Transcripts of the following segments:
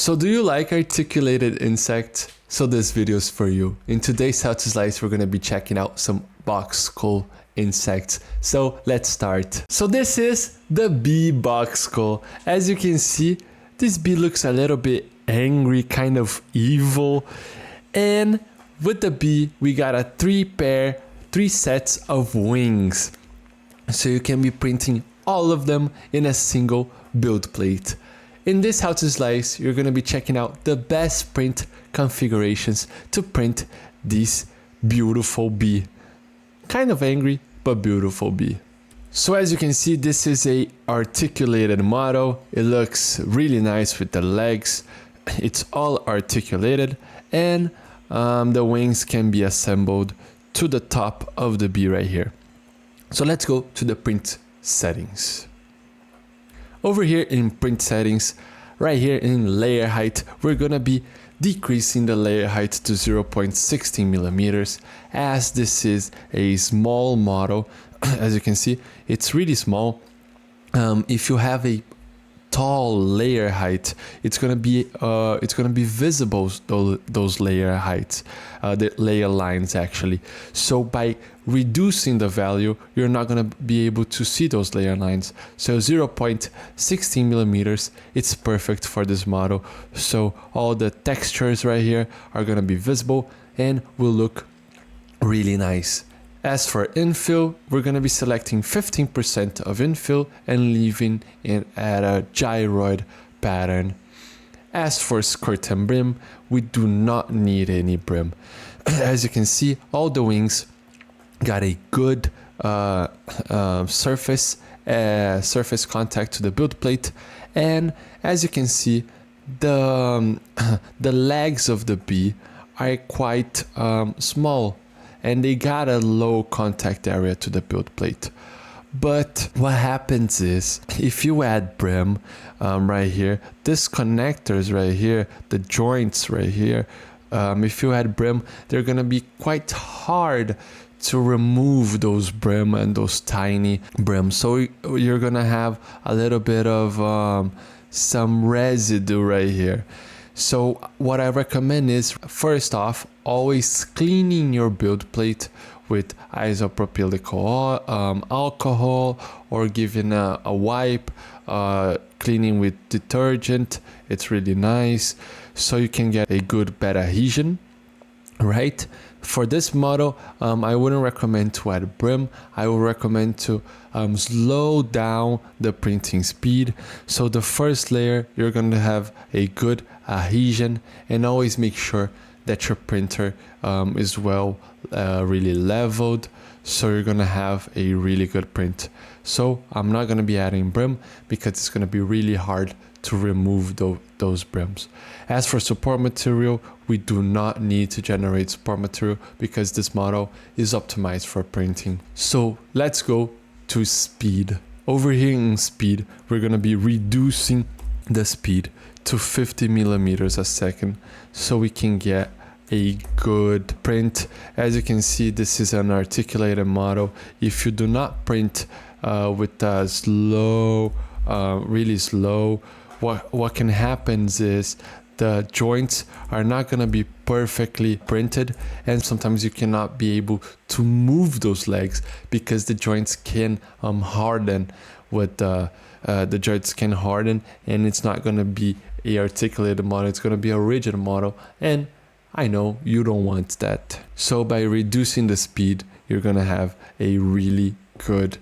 So do you like articulated insects? So this video is for you. In today's How to Slice, we're going to be checking out some box skull insects. So let's start. So this is the bee box skull. As you can see, this bee looks a little bit angry, kind of evil. And with the bee, we got a three sets of wings. So you can be printing all of them in a single build plate. In this How to Slice, you're going to be checking out the best print configurations to print this beautiful bee. Kind of angry, but beautiful bee. So as you can see, this is a articulated model. It looks really nice with the legs. It's all articulated, and the wings can be assembled to the top of the bee right here. So let's go to the print settings. Over here in print settings, right here in layer height, we're gonna be decreasing the layer height to 0.16 millimeters, as this is a small model. As you can see, it's really small. If you have a tall layer height, it's gonna be visible, those layer heights, the layer lines actually. So by reducing the value, you're not gonna be able to see those layer lines. So 0.16 millimeters, it's perfect for this model. So all the textures right here are gonna be visible and will look really nice. As for infill, we're going to be selecting 15% of infill and leaving it at a gyroid pattern. As for skirt and brim, we do not need any brim. As you can see, all the wings got a good surface contact to the build plate, and as you can see, the legs of the bee are quite small, and they got a low contact area to the build plate. But what happens is, if you add brim right here, this connectors right here, the joints right here, if you add brim, they're gonna be quite hard to remove those brim and those tiny brim. So you're gonna have a little bit of some residue right here. So what I recommend is, first off, always cleaning your build plate with isopropylic alcohol, or giving a wipe, cleaning with detergent. It's really nice, so you can get a good bed adhesion, right? For this model, I wouldn't recommend to add brim. I would recommend to slow down the printing speed. So the first layer, you're going to have a good adhesion, and always make sure that your printer is really leveled, so you're going to have a really good print. So I'm not going to be adding brim because it's going to be really hard to remove those brims. As for support material, we do not need to generate support material because this model is optimized for printing. So let's go to speed. Over here in speed, we're going to be reducing the speed to 50 millimeters a second so we can get a good print. As you can see, this is an articulated model. If you do not print with a slow, really slow, what can happen is the joints are not going to be perfectly printed, and sometimes you cannot be able to move those legs because the joints can harden with the joints can harden, and it's not going to be a articulated model, it's going to be a rigid model, and I know you don't want that. So by reducing the speed, you're going to have a really good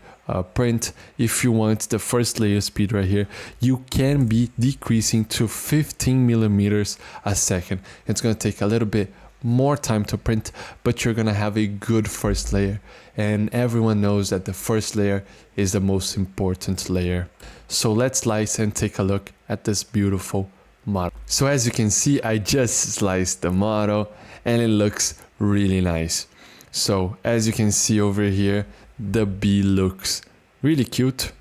print. If you want the first layer speed right here, you can be decreasing to 15 millimeters a second. It's going to take a little bit more time to print, but you're going to have a good first layer, and everyone knows that the first layer is the most important layer. So let's slice and take a look at this beautiful model. So as you can see, I just sliced the model and it looks really nice. So as you can see over here, the bee looks really cute,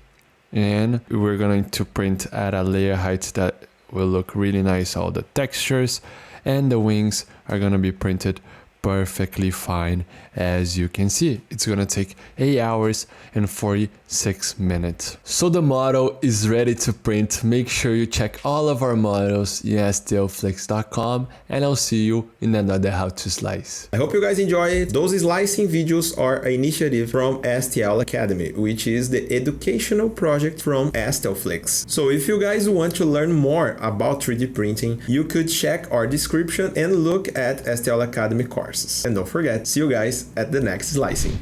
and we're going to print at a layer height that will look really nice. All the textures and the wings are going to be printed perfectly fine. As you can see, it's gonna take 8 hours and 46 minutes. So the model is ready to print. Make sure you check all of our models in stlflix.com, and I'll see you in another how to slice. I hope you guys enjoy it. Those slicing videos are an initiative from STL Academy, which is the educational project from STLflix. So if you guys want to learn more about 3D printing, you could check our description and look at STL Academy courses. And don't forget, see you guys at the next slicing.